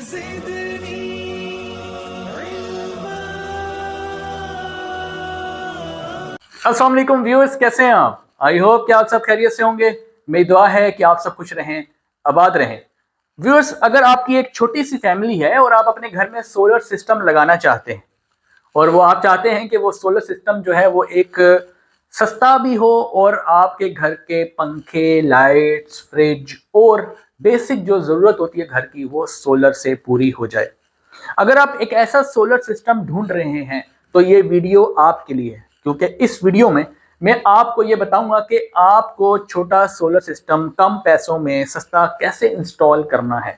अस्सलाम वालेकुम व्यूअर्स, कैसे हैं आप? आई होप कि आप सब खैरियत से होंगे। मेरी दुआ है कि आप सब खुश रहें, आबाद रहें। व्यूअर्स, अगर आपकी एक छोटी सी फैमिली है और आप अपने घर में सोलर सिस्टम लगाना चाहते हैं और वो आप चाहते हैं कि वो सोलर सिस्टम जो है वो एक सस्ता भी हो और आपके घर के पंखे, लाइट्स, फ्रिज और बेसिक जो ज़रूरत होती है घर की वो सोलर से पूरी हो जाए। अगर आप एक ऐसा सोलर सिस्टम ढूंढ रहे हैं तो ये वीडियो आपके लिए है, क्योंकि इस वीडियो में मैं आपको ये बताऊंगा कि आपको छोटा सोलर सिस्टम कम पैसों में सस्ता कैसे इंस्टॉल करना है।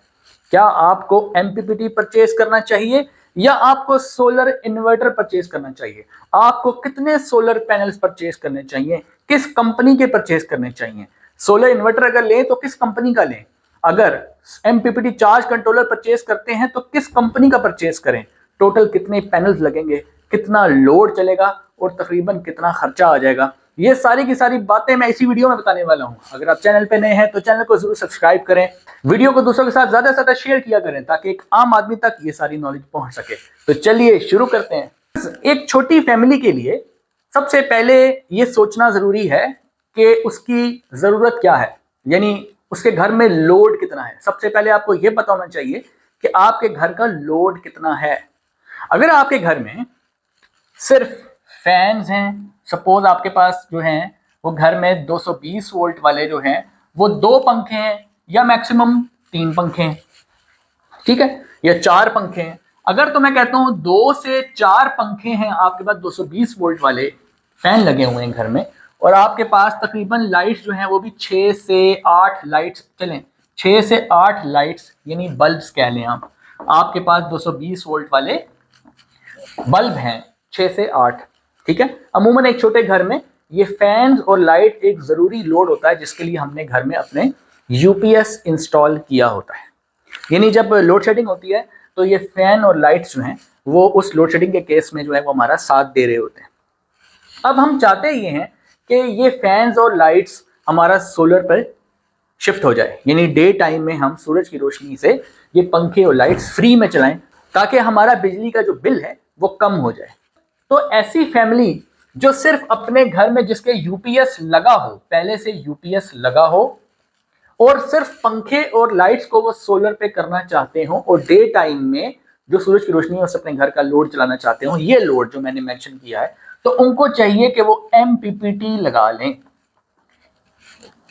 क्या आपको एमपीपीटी परचेज करना चाहिए या आपको सोलर इन्वर्टर परचेज करना चाहिए? आपको कितने सोलर पैनल्स परचेज करने चाहिए? किस कंपनी के परचेज करने चाहिए? सोलर इन्वर्टर अगर लें तो किस कंपनी का लें? अगर एमपीपीटी चार्ज कंट्रोलर परचेज करते हैं तो किस कंपनी का परचेज करें? टोटल कितने पैनल्स लगेंगे, कितना लोड चलेगा और तकरीबन कितना खर्चा आ जाएगा, ये सारी की सारी बातें मैं इसी वीडियो में बताने वाला हूं। अगर आप चैनल पे नए हैं तो चैनल को जरूर सब्सक्राइब करें, वीडियो को दूसरों के साथ ज्यादा से ज्यादा शेयर किया करें ताकि एक आम आदमी तक ये सारी नॉलेज पहुंच सके। तो चलिए शुरू करते हैं। एक छोटी फैमिली के लिए सबसे पहले ये सोचना जरूरी है कि उसकी जरूरत क्या है, यानी उसके घर में लोड कितना है। सबसे पहले आपको यह पता होना चाहिए कि आपके घर का लोड कितना है। अगर आपके घर में सिर्फ फैंस हैं, सपोज आपके पास जो हैं वो घर में 220 वोल्ट वाले जो हैं वो 2 पंखे हैं या मैक्सिमम 3 पंखे हैं, ठीक है, या 4 पंखे हैं। अगर तो मैं कहता हूं 2 से 4 पंखे हैं, आपके पास 220 वोल्ट वाले फैन लगे हुए हैं घर में और आपके पास तकरीबन लाइट्स जो हैं वो भी 6 से 8 लाइट्स चलें, 6 से 8 लाइट्स यानी बल्ब्स कह लें आप, आपके पास 220 वोल्ट वाले बल्ब हैं 6 से 8, ठीक है। अमूमन एक छोटे घर में ये फैंस और लाइट एक जरूरी लोड होता है जिसके लिए हमने घर में अपने यूपीएस इंस्टॉल किया होता है। यानी जब लोड शेडिंग होती है तो ये फैन और लाइट्स जो हैं वो उस लोड शेडिंग के केस में जो है वो हमारा साथ दे रहे होते हैं। अब हम चाहते ये हैं कि ये फैंस और लाइट्स हमारा सोलर पर शिफ्ट हो जाए, यानी डे टाइम में हम सूरज की रोशनी से ये पंखे और लाइट्स फ्री में चलाएं ताकि हमारा बिजली का जो बिल है वो कम हो जाए। तो ऐसी फैमिली जो सिर्फ अपने घर में जिसके यूपीएस लगा हो, पहले से यूपीएस लगा हो और सिर्फ पंखे और लाइट्स को वो सोलर पे करना चाहते हो और डे टाइम में जो सूरज की रोशनी है उससे अपने घर का लोड चलाना चाहते हो, ये लोड जो मैंने मेंशन किया है, तो उनको चाहिए कि वो एमपीपीटी लगा लें।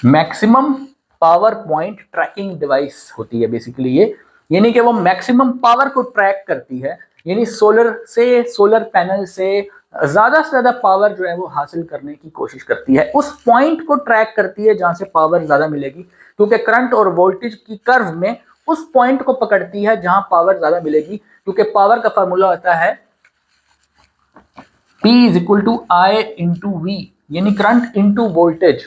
Maximum power point tracking device होती है बेसिकली ये, यानी कि वो मैक्सिमम पावर को ट्रैक करती है, यानी सोलर पैनल से ज्यादा पावर जो है वो हासिल करने की कोशिश करती है। उस पॉइंट को ट्रैक करती है जहां से पावर ज्यादा मिलेगी, क्योंकि करंट और वोल्टेज की कर्व में उस पॉइंट को पकड़ती है जहां पावर ज्यादा मिलेगी, क्योंकि पावर का फार्मूला होता है P = I × V, यानी करंट इंटू वोल्टेज।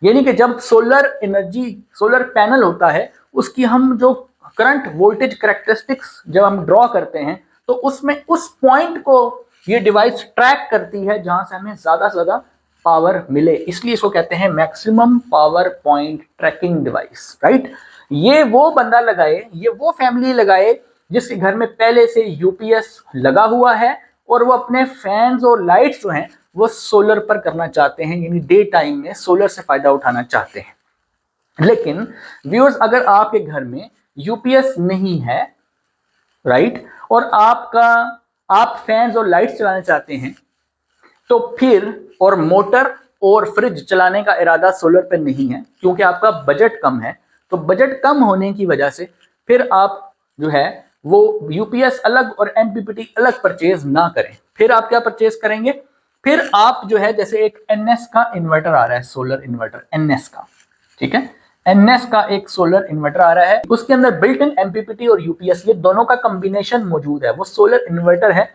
यानी कि जब सोलर पैनल होता है उसकी हम जो करंट वोल्टेज कैरेक्टरिस्टिक्स जब हम ड्रॉ करते हैं तो उसमें उस पॉइंट को ये डिवाइस ट्रैक करती है जहां से हमें ज्यादा से ज्यादा पावर मिले, इसलिए इसको कहते हैं maximum power point tracking device, right. ये वो बंदा लगाए, ये वो फैमिली लगाए जिसके घर में पहले से यूपीएस लगा हुआ है और वो अपने फैंस और लाइट्स जो हैं वो सोलर पर करना चाहते हैं, यानी डे टाइम में सोलर से फायदा उठाना चाहते हैं। लेकिन व्यूअर्स, अगर आपके घर में यूपीएस नहीं है, राइट, और आप फैंस और लाइट्स चलाना चाहते हैं तो फिर, और मोटर और फ्रिज चलाने का इरादा सोलर पर नहीं है क्योंकि आपका बजट कम है, तो बजट कम होने की वजह से फिर आप जो है वो यूपीएस अलग और एमपीपीटी अलग परचेज ना करें। फिर आप क्या परचेज करेंगे? फिर आप जो है जैसे एक एनएस का इन्वर्टर आ रहा है, सोलर इन्वर्टर एनएस का, ठीक है, एनएस का एक सोलर इन्वर्टर आ रहा है, उसके अंदर बिल्ट इन एमपीपीटी और यूपीएस ये दोनों का कॉम्बिनेशन मौजूद है। वो सोलर इन्वर्टर है,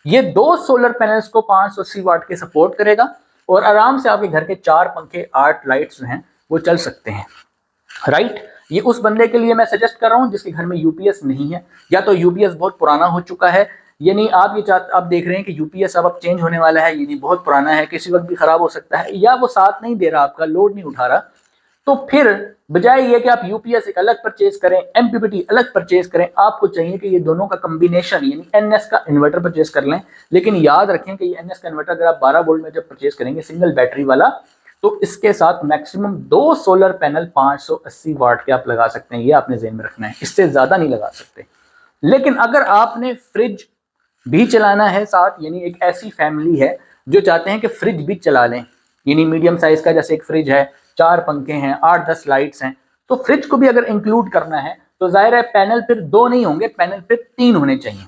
ये 2 सोलर पैनल्स को 580 वाट के सपोर्ट करेगा और आराम से आपके घर के 4 पंखे 8 लाइट्स जो हैं वो चल सकते हैं, राइट। ये उस बंदे के लिए मैं सजेस्ट कर रहा हूं जिसके घर में यूपीएस नहीं है, या तो यूपीएस बहुत पुराना हो चुका है, यानी आप देख रहे हैं कि यूपीएस अब चेंज होने वाला है, यानी बहुत पुराना है, किसी वक्त भी खराब हो सकता है, या वो साथ नहीं दे रहा, आपका लोड नहीं उठा रहा, तो फिर बजाय ये कि आप यूपीएस एक अलग परचेज करें, एमपीपीटी अलग परचेज करें, आपको चाहिए कि ये दोनों का कॉम्बिनेशन यानी एनएस का इन्वर्टर परचेज कर लें। लेकिन याद रखें कि ये एनएस का इन्वर्टर अगर आप 12 वोल्ट में जब परचेज करेंगे सिंगल बैटरी वाला, तो इसके साथ मैक्सिमम 2 सोलर पैनल 580 वाट के आप लगा सकते हैं। ये आपने ज़हन में रखना है, इससे ज्यादा नहीं लगा सकते। लेकिन अगर आपने फ्रिज भी चलाना है साथ, यानी एक ऐसी फैमिली है जो चाहते हैं कि फ्रिज भी चला लें, यानी मीडियम साइज का जैसे एक फ्रिज है, 4 पंखे हैं, 8-10 लाइट्स हैं, तो फ्रिज को भी अगर इंक्लूड करना है तो जाहिर है पैनल फिर 2 नहीं होंगे, पैनल फिर 3 होने चाहिए।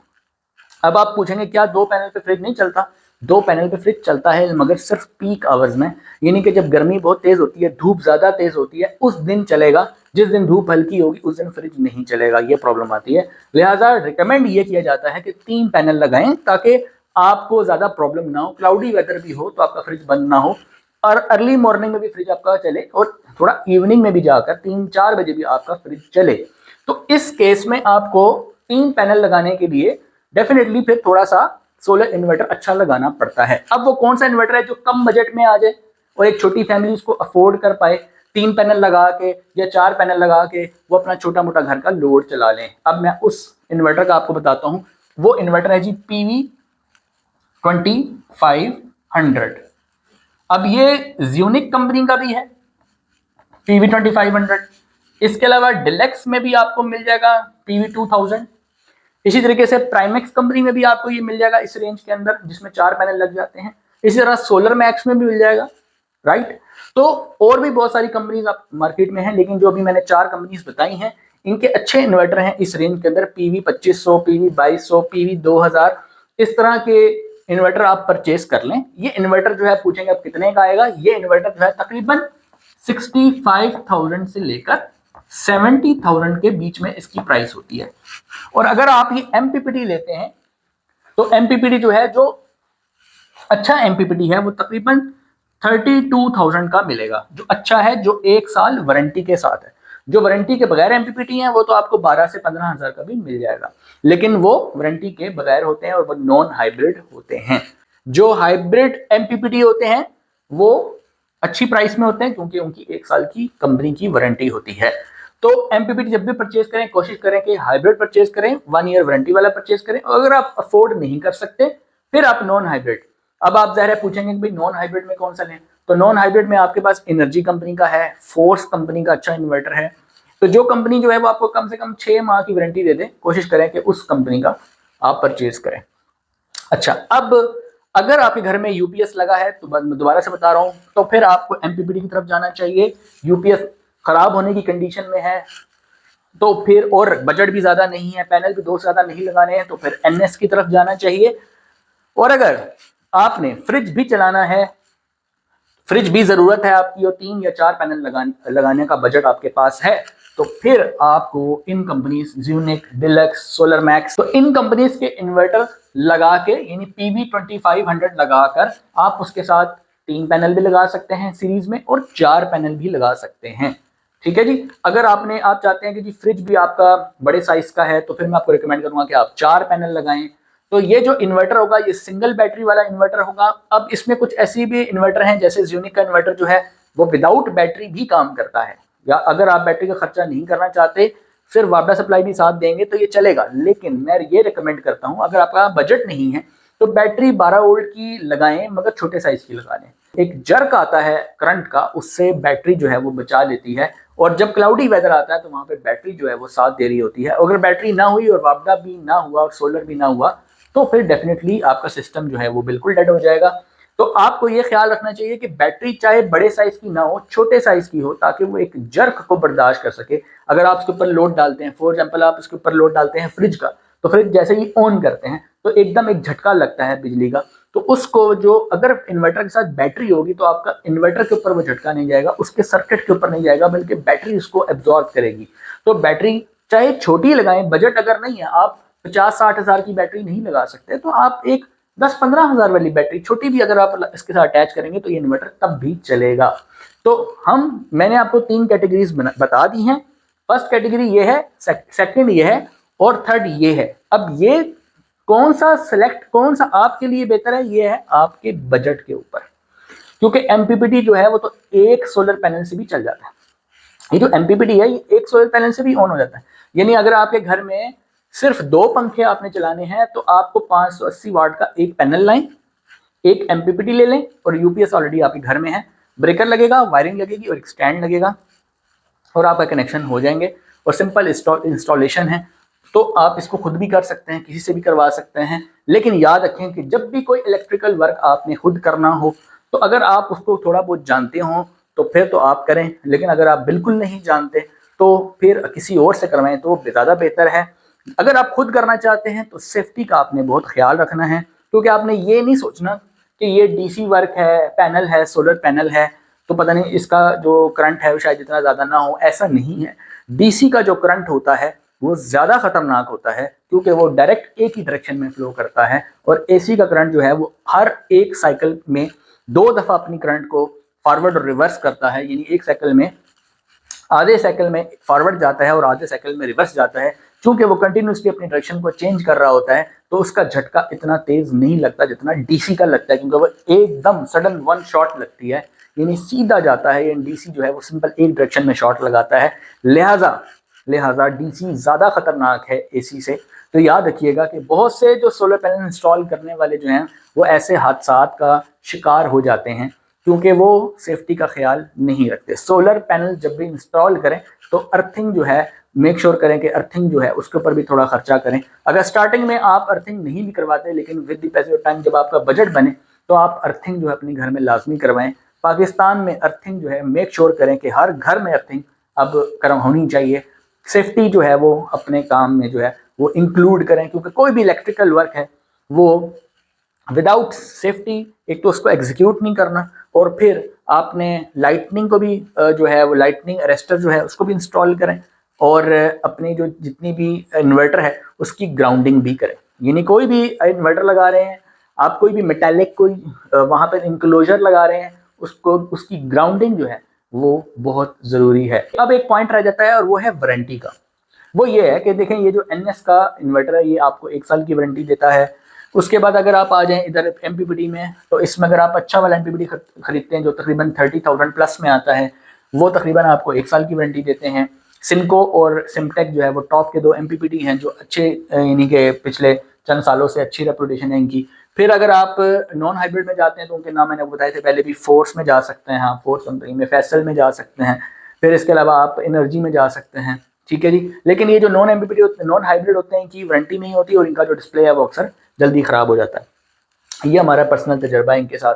अब आप पूछेंगे क्या 2 पैनल पे फ्रिज नहीं चलता? 2 पैनल पे फ्रिज चलता है, मगर सिर्फ पीक आवर्स में, यानी कि जब गर्मी बहुत तेज होती है, धूप ज्यादा तेज होती है, उस दिन चलेगा। जिस दिन धूप हल्की होगी उस दिन फ्रिज नहीं चलेगा, ये प्रॉब्लम आती है। लिहाजा रिकमेंड ये किया जाता है कि 3 पैनल लगाएं ताकि आपको ज्यादा प्रॉब्लम ना हो, क्लाउडी वेदर भी हो तो आपका फ्रिज बंद ना हो, और अर्ली मॉर्निंग में भी फ्रिज आपका चले, और थोड़ा इवनिंग में भी जाकर 3-4 बजे भी आपका फ्रिज चले। तो इस केस में आपको 3 पैनल लगाने के लिए डेफिनेटली फिर थोड़ा सा सोलर इन्वर्टर अच्छा लगाना पड़ता है। अब वो कौन सा इन्वर्टर है जो कम बजट में आ जाए और एक छोटी फैमिली उसको अफोर्ड कर पाए, 3 पैनल लगा के या 4 पैनल लगा के वो अपना छोटा मोटा घर का लोड चला लें। अब मैं उस इन्वर्टर का आपको बताता हूं। वो इन्वर्टर है जी PV2500। अब ये ज़्यूनिक कंपनी का भी है PV2500। इसके अलावा डिलेक्स में भी आपको मिल जाएगा PV2000। इसी तरीके से प्राइमेक्स कंपनी में भी आपको ये मिल जाएगा इस रेंज के अंदर, जिसमें 4 पैनल लग जाते हैं। इसी तरह सोलर मैक्स में भी मिल जाएगा, राइट। तो और भी बहुत सारी कंपनीज आप मार्केट में हैं, लेकिन जो अभी मैंने 4 कंपनीज बताई हैं इनके अच्छे इन्वर्टर हैं इस रेंज के अंदर। PV2500, PV2200, PV2000, इस तरह के इन्वर्टर आप परचेज कर लें। ये इन्वर्टर जो है पूछेंगे आप कितने का आएगा, ये इन्वर्टर जो है तकरीबन 65,000 से लेकर 70,000 के बीच में इसकी प्राइस होती है। और अगर आप ये एमपीपीटी लेते हैं तो एमपीपीटी जो है, जो अच्छा एमपीपीटी है, वो तकरीबन 32,000 का मिलेगा, जो अच्छा है, जो 1 साल वारंटी के साथ है। जो वारंटी के बगैर एमपीपीटी है वो तो आपको 12 से 15,000 का भी मिल जाएगा, लेकिन वो वारंटी के बगैर होते हैं और वो नॉन हाइब्रिड होते हैं। जो हाइब्रिड एमपीपीटी होते हैं वो अच्छी प्राइस में होते हैं क्योंकि उनकी 1 साल की कंपनी की वारंटी होती है। तो एमपीपीटी जब भी परचेज करें कोशिश करें कि हाइब्रिड परचेज करें, 1 ईयर वारंटी वाला परचेज करें। और अगर आप अफोर्ड नहीं कर सकते फिर आप नॉन हाइब्रिड। अब आप ज़ाहिर है पूछेंगे कि भाई नॉन हाइब्रिड में कौन सा लें, तो नॉन हाइब्रिड में आपके पास एनर्जी कंपनी का है, फोर्स कंपनी का अच्छा इन्वर्टर है। तो जो कंपनी जो है वो आपको कम से कम 6 माह की वारंटी दे दे, कोशिश करें कि उस कंपनी का आप परचेज करें। अच्छा, अब अगर आपके घर में यूपीएस लगा है तो मैं दोबारा से बता रहा हूं, तो फिर आपको एमपीपीटी की तरफ जाना चाहिए। यूपीएस खराब होने की कंडीशन में है तो फिर, और बजट भी ज्यादा नहीं है, पैनल भी 2 से ज्यादा नहीं लगाने हैं, तो फिर एनएस की तरफ जाना चाहिए। और अगर आपने फ्रिज भी चलाना है, फ्रिज भी जरूरत है आपकी, और 3 या 4 पैनल लगाने का बजट आपके पास है, तो फिर आपको इन कंपनीज ज़्यूनिक, डिलक्स, सोलर मैक्स, तो इन कंपनीज के इन्वर्टर लगा के यानी PV2500 लगाकर आप उसके साथ 3 पैनल भी लगा सकते हैं सीरीज में और 4 पैनल भी लगा सकते हैं। ठीक है जी। अगर आप चाहते हैं कि जी फ्रिज भी आपका बड़े साइज का है तो फिर मैं आपको रिकमेंड करूंगा कि आप 4 पैनल लगाएं। तो ये जो इन्वर्टर होगा ये सिंगल बैटरी वाला इन्वर्टर होगा। अब इसमें कुछ ऐसी भी इन्वर्टर हैं, जैसे ज़्यूनिक का इन्वर्टर जो है वो विदाउट बैटरी भी काम करता है, या अगर आप बैटरी का खर्चा नहीं करना चाहते, सिर्फ वापडा सप्लाई भी साथ देंगे तो ये चलेगा। लेकिन मैं ये रिकमेंड करता हूं अगर आपका बजट नहीं है तो बैटरी 12 वोल्ट की लगाएं, मगर छोटे साइज की लगा लें। एक जर्क आता है करंट का, उससे बैटरी जो है वो बचा लेती है, और जब क्लाउडी वेदर आता है तो वहां पे बैटरी जो है वो साथ दे रही होती है। अगर बैटरी ना हुई और वापडा भी ना हुआ और सोलर भी ना हुआ तो फिर डेफिनेटली आपका सिस्टम जो है वो बिल्कुल डेड हो जाएगा। तो आपको ये ख्याल रखना चाहिए कि बैटरी चाहे बड़े साइज की ना हो, छोटे साइज की हो, ताकि वो एक जर्क को बर्दाश्त कर सके। अगर आप उसके ऊपर लोड डालते हैं, फॉर एग्जांपल आप उसके ऊपर लोड डालते हैं फ्रिज का, तो फ्रिज जैसे ही ऑन करते हैं तो एकदम एक झटका लगता है बिजली का, तो उसको जो अगर इन्वर्टर के साथ बैटरी होगी तो आपका इन्वर्टर के ऊपर वो झटका नहीं जाएगा, उसके सर्किट के ऊपर नहीं जाएगा, बल्कि बैटरी उसको एब्जॉर्ब करेगी। तो बैटरी चाहे छोटी लगाएं, बजट अगर नहीं है, आप 50-60 हज़ार की बैटरी नहीं लगा सकते, तो आप एक 10-15 हज़ार वाली बैटरी छोटी भी अगर आप इसके साथ अटैच करेंगे तो ये इन्वर्टर तब भी चलेगा। तो मैंने आपको 3 कैटेगरीज बता दी हैं। फर्स्ट कैटेगरी ये है, सेकंड ये है, और थर्ड ये है। अब ये कौन सा आपके लिए बेहतर है, ये है आपके बजट के ऊपर, क्योंकि एमपीपीटी जो है वो तो एक सोलर पैनल से भी चल जाता है। ये जो MPPT है ये एक सोलर पैनल से भी ऑन हो जाता है। यानी अगर आपके घर में सिर्फ 2 पंखे आपने चलाने हैं तो आपको 580 वाट का एक पैनल लाएं, एक MPPT ले लें और यूपीएस ऑलरेडी आपके घर में है, ब्रेकर लगेगा, वायरिंग लगेगी और एक स्टैंड लगेगा और आपका कनेक्शन हो जाएंगे और सिंपल इंस्टॉलेशन है। तो आप इसको खुद भी कर सकते हैं, किसी से भी करवा सकते हैं। लेकिन याद रखें कि जब भी कोई इलेक्ट्रिकल वर्क आपने खुद करना हो तो अगर आप उसको थोड़ा बहुत जानते हो तो फिर तो आप करें, लेकिन अगर आप बिल्कुल नहीं जानते तो फिर किसी और से करवाएं तो ज़्यादा बेहतर है। अगर आप खुद करना चाहते हैं तो सेफ्टी का आपने बहुत ख्याल रखना है, क्योंकि आपने ये नहीं सोचना कि ये DC वर्क है, पैनल है, सोलर पैनल है तो पता नहीं इसका जो करंट है वो शायद इतना ज़्यादा ना हो। ऐसा नहीं है। DC का जो करंट होता है वो ज़्यादा खतरनाक होता है क्योंकि वो डायरेक्ट एक ही डायरेक्शन में फ्लो करता है, और AC का करंट जो है वो हर एक साइकिल में 2 दफ़ा अपनी करंट को फॉरवर्ड और रिवर्स करता है। यानी एक साइकिल में आधे साइकिल में फॉरवर्ड जाता है और आधे साइकिल में रिवर्स जाता है। चूंकि वो कंटिन्यूसली अपनी डायरेक्शन को चेंज कर रहा होता है तो उसका झटका इतना तेज नहीं लगता जितना DC का लगता है, क्योंकि वो एकदम सडन वन शॉट लगती है, यानी सीधा जाता है। यानी DC जो है वो सिंपल एक डायरेक्शन में शॉट लगाता है, लिहाजा DC ज़्यादा खतरनाक है AC से। तो याद रखिएगा कि बहुत से जो सोलर पैनल इंस्टॉल करने वाले जो हैं वो ऐसे हादसात का शिकार हो जाते हैं क्योंकि वो सेफ्टी का ख्याल नहीं रखते। सोलर पैनल जब भी इंस्टॉल करें तो अर्थिंग जो है मेक श्योर करें कि अर्थिंग जो है उसके ऊपर भी थोड़ा खर्चा करें। अगर स्टार्टिंग में आप अर्थिंग नहीं भी करवाते लेकिन with the passage of time जब आपका बजट बने तो आप अर्थिंग जो है अपने घर में लाजमी करवाएं। पाकिस्तान में अर्थिंग जो है मेक श्योर करें कि हर घर में अर्थिंग अब करम होनी चाहिए। सेफ्टी जो है वो अपने काम में जो है वो इंक्लूड करें, क्योंकि कोई भी इलेक्ट्रिकल वर्क है वो विदाउट सेफ्टी एक तो उसको एग्जीक्यूट नहीं करना, और फिर आपने लाइटनिंग को भी जो है वो लाइटनिंग अरेस्टर जो है उसको भी इंस्टॉल करें, और अपनी जो जितनी भी इन्वर्टर है उसकी ग्राउंडिंग भी करें। यानी कोई भी इन्वर्टर लगा रहे हैं आप, कोई भी मेटालिक कोई वहाँ पर इंक्लोजर लगा रहे हैं, उसको उसकी ग्राउंडिंग जो है वो बहुत ज़रूरी है। अब एक पॉइंट रह जाता है और वो है वारंटी का। वो ये है कि देखें ये जो NS का इन्वर्टर है ये आपको 1 साल की वारंटी देता है। उसके बाद अगर आप आ जाएं इधर MPPT में तो इसमें अगर आप अच्छा वाला MPPT खरीदते हैं जो तकरीबन 30,000 प्लस में आता है वो तकरीबन आपको 1 साल की वारंटी देते हैं। सिमको और सिमटेक जो है वो टॉप के 2 MPPT हैं जो अच्छे यानी कि पिछले चंद सालों से अच्छी रेपुटेशन है इनकी। फिर अगर आप नॉन हाइब्रिड में जाते हैं तो उनके नाम मैंने बताए थे पहले भी, फोर्स में जा सकते हैं, हाँ फोर्स कंपनी में, फैसल में जा सकते हैं, फिर इसके अलावा आप एनर्जी में जा सकते हैं। ठीक है जी। लेकिन ये जो नॉन MPPT नॉन हाइब्रिड होते हैं इनकी वारंटी नहीं होती और इनका जो डिस्प्ले है वो अक्सर जल्दी ख़राब हो जाता है। ये हमारा पर्सनल तजर्बा है इनके साथ।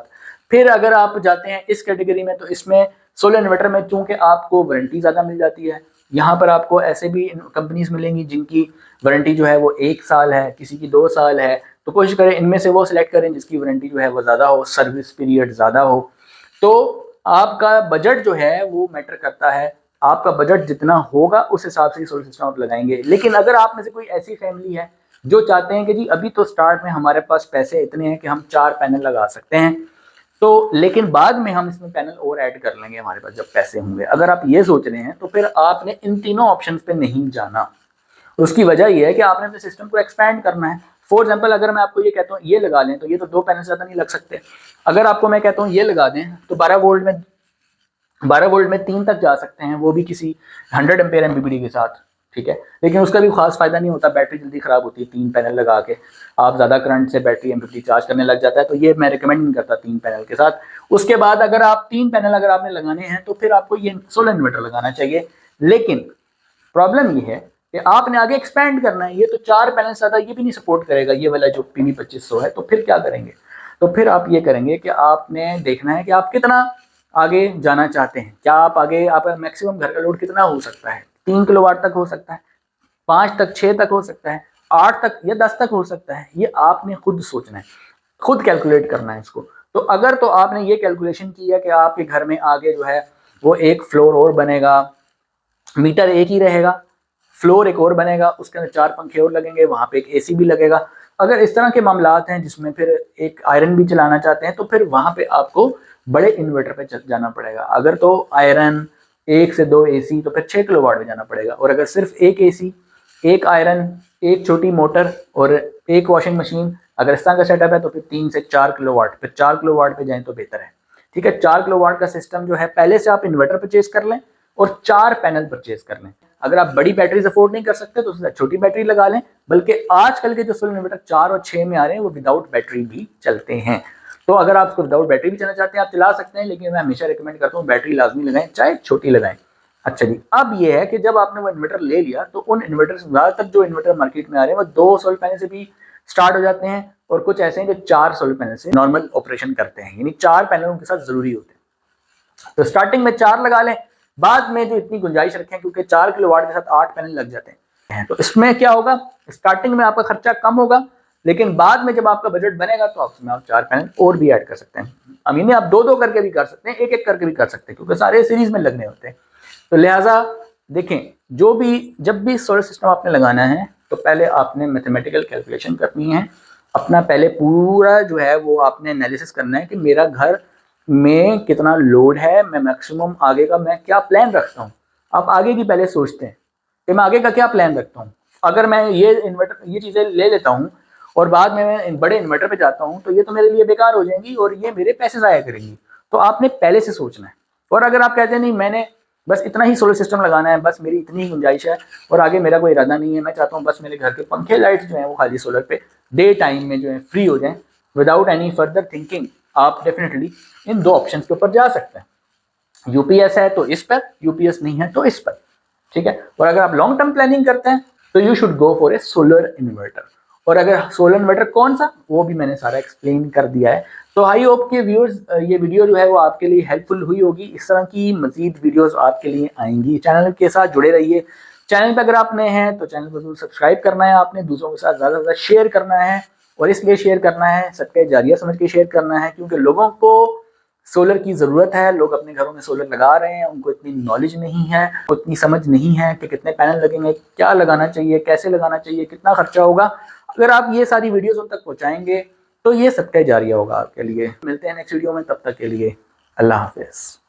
फिर अगर आप जाते हैं इस कैटेगरी में तो इसमें सोलर इन्वर्टर में चूँकि आपको वारंटी ज़्यादा मिल जाती है। यहाँ पर आपको ऐसे भी कंपनीज मिलेंगी जिनकी वारंटी जो है वो 1 साल है, किसी की 2 साल है, तो कोशिश करें इनमें से वो सिलेक्ट करें जिसकी वारंटी जो है वो ज़्यादा हो, सर्विस पीरियड ज़्यादा हो। तो आपका बजट जो है वो मैटर करता है, आपका बजट जितना होगा उस हिसाब से सोलर सिस्टम आप लगाएंगे। लेकिन अगर आप में से कोई ऐसी फैमिली है जो चाहते हैं कि जी अभी तो स्टार्ट में हमारे पास पैसे इतने हैं कि हम 4 पैनल लगा सकते हैं, तो लेकिन बाद में हम इसमें पैनल और ऐड कर लेंगे हमारे पास जब पैसे होंगे, अगर आप ये सोच रहे हैं तो फिर आपने इन तीनों ऑप्शंस पे नहीं जाना। उसकी वजह यह है कि आपने अपने सिस्टम को एक्सपैंड करना है। फॉर एग्जाम्पल अगर मैं आपको ये कहता हूँ ये लगा लें तो ये तो 2 पैनल से ज़्यादा नहीं लग सकते। अगर आपको मैं कहता हूँ ये लगा दें तो 12 वोल्ट में 3 तक जा सकते हैं, वो भी किसी 100 एम्पेयर MPPT के साथ। ठीक है, लेकिन उसका भी खास फायदा नहीं होता, बैटरी जल्दी खराब होती है। 3 पैनल लगा के आप ज़्यादा करंट से बैटरी MPPT चार्ज करने लग जाता है, तो ये मैं रिकमेंड नहीं करता 3 पैनल के साथ। उसके बाद अगर आप 3 पैनल अगर आपने लगाने हैं तो फिर आपको ये सोलर इन्वर्टर लगाना चाहिए। लेकिन प्रॉब्लम ये है कि आपने आगे एक्सपैंड करना है, ये तो 4 पैनल से ज़्यादा ये भी नहीं सपोर्ट करेगा ये वाला जो PV 2500 है। तो फिर क्या करेंगे? तो फिर आप ये करेंगे कि आपने देखना है कि आप कितना आगे जाना चाहते हैं। क्या आप आगे आप मैक्सिमम घर का लोड कितना हो सकता है? 3 किलोवाट तक हो सकता है, 5 तक, 6 तक हो सकता है, 8 तक या 10 तक हो सकता है। ये आपने खुद सोचना है, खुद कैलकुलेट करना है इसको। तो अगर तो आपने ये कैलकुलेशन किया कि आपके घर में आगे जो है वो एक फ्लोर और बनेगा, मीटर एक ही रहेगा, फ्लोर एक और बनेगा, उसके अंदर 4 पंखे और लगेंगे, वहाँ पे एक AC भी लगेगा। अगर इस तरह के मामलात हैं जिसमें फिर एक आयरन भी चलाना चाहते हैं तो फिर वहाँ पे आपको बड़े इन्वर्टर पे जाना पड़ेगा। अगर तो आयरन 1 से 2 AC तो फिर 6 किलोवाट में जाना पड़ेगा, और अगर सिर्फ एक AC, एक आयरन, एक छोटी मोटर और एक वॉशिंग मशीन अगर इस तरह का सेटअप है तो फिर 3 से 4 किलोवाट, फिर 4 किलोवाट पे जाएं तो बेहतर है। ठीक है, 4 किलोवाट का सिस्टम जो है पहले से आप इन्वर्टर परचेज कर लें, और 4 पैनल परचेज कर लें। अगर आप बड़ी बैटरीज अफोर्ड नहीं कर सकते तो उससे छोटी बैटरी लगा लें, बल्कि आजकल के जो सोलर इन्वर्टर 4 और 6 में आ रहे हैं वो विदाउट बैटरी भी चलते हैं। तो अगर आप उसको विदाउट बैटरी भी चलाना चाहते हैं आप चला सकते हैं, लेकिन मैं हमेशा रिकमेंड करता हूँ बैटरी लाजमी लगाएं, चाहे छोटी लगाएं। अच्छा जी, अब ये है कि जब आपने वो इन्वर्टर ले लिया तो उन इन्वर्टर ज्यादातर जो इन्वर्टर मार्केट में आ रहे हैं वो 2 सोलर पैनल से भी स्टार्ट हो जाते हैं, और कुछ ऐसे हैं जो 4 सोलर पैनल से नॉर्मल ऑपरेशन करते हैं, यानी 4 पैनल उनके साथ जरूरी होते हैं। तो स्टार्टिंग में 4 लगा लें, बाद में जो इतनी गुंजाइश रखें, क्योंकि 4 किलोवाट के साथ 8 पैनल लग जाते हैं। तो इसमें क्या होगा, स्टार्टिंग में आपका खर्चा कम होगा, लेकिन बाद में जब आपका बजट बनेगा तो उसमें आप 4 पैनल और भी ऐड कर सकते हैं। अमीन आप 2-2 करके भी कर सकते हैं, 1-1 करके भी कर सकते हैं, क्योंकि सारे सीरीज में लगने होते हैं। तो लिहाजा देखें, जब भी सोलर सिस्टम आपने लगाना है तो पहले आपने मैथमेटिकल कैलकुलेशन करनी है, अपना पहले पूरा जो है वो आपने एनालिसिस करना है कि मेरा घर में कितना लोड है, मैं मैक्सिमम आगे का मैं क्या प्लान रखता हूँ। आप आगे की पहले सोचते हैं कि मैं आगे का क्या प्लान रखता हूँ। अगर मैं ये चीज़ें ले लेता हूँ और बाद में मैं बड़े इन्वर्टर पे जाता हूँ तो ये तो मेरे लिए बेकार हो जाएंगी और ये मेरे पैसे ज़ाया करेंगी। तो आपने पहले से सोचना है। और अगर आप कहते हैं नहीं मैंने बस इतना ही सोलर सिस्टम लगाना है, बस मेरी इतनी ही गुंजाइश है और आगे मेरा कोई इरादा नहीं है, मैं चाहता हूँ बस मेरे घर के पंखे लाइट्स जो हैं वो खाली सोलर पे डे टाइम में जो है फ्री हो जाएं विदाउट एनी फर्दर थिंकिंग, आप डेफिनेटली इन 2 ऑप्शन के ऊपर जा सकते हैं। यूपीएस है तो इस पर, यूपीएस नहीं है तो इस पर, ठीक है। और अगर आप लॉन्ग टर्म प्लानिंग करते हैं तो you should go for a solar inverter. और अगर सोलर इन्वर्टर कौन सा, वो भी मैंने सारा एक्सप्लेन कर दिया है। तो आई होप के व्यूअर्स ये वीडियो जो है वो आपके लिए हेल्पफुल हुई होगी। इस तरह की मजीद वीडियोस आपके लिए आएंगी, चैनल के साथ जुड़े रहिए। चैनल पर अगर आप नए हैं तो चैनल को जरूर सब्सक्राइब करना है, आपने दूसरों के साथ ज़्यादा से ज़्यादा शेयर करना है, और इसलिए शेयर करना है सदका जारिया समझ के शेयर करना है, क्योंकि लोगों को सोलर की ज़रूरत है। लोग अपने घरों में सोलर लगा रहे हैं, उनको इतनी नॉलेज नहीं है, उतनी समझ नहीं है कि कितने पैनल लगेंगे, क्या लगाना चाहिए, कैसे लगाना चाहिए, कितना खर्चा होगा। अगर आप ये सारी वीडियोस उन तक पहुंचाएंगे तो ये सदका जारिया होगा आपके लिए। मिलते हैं नेक्स्ट वीडियो में, तब तक के लिए अल्लाह हाफिज़।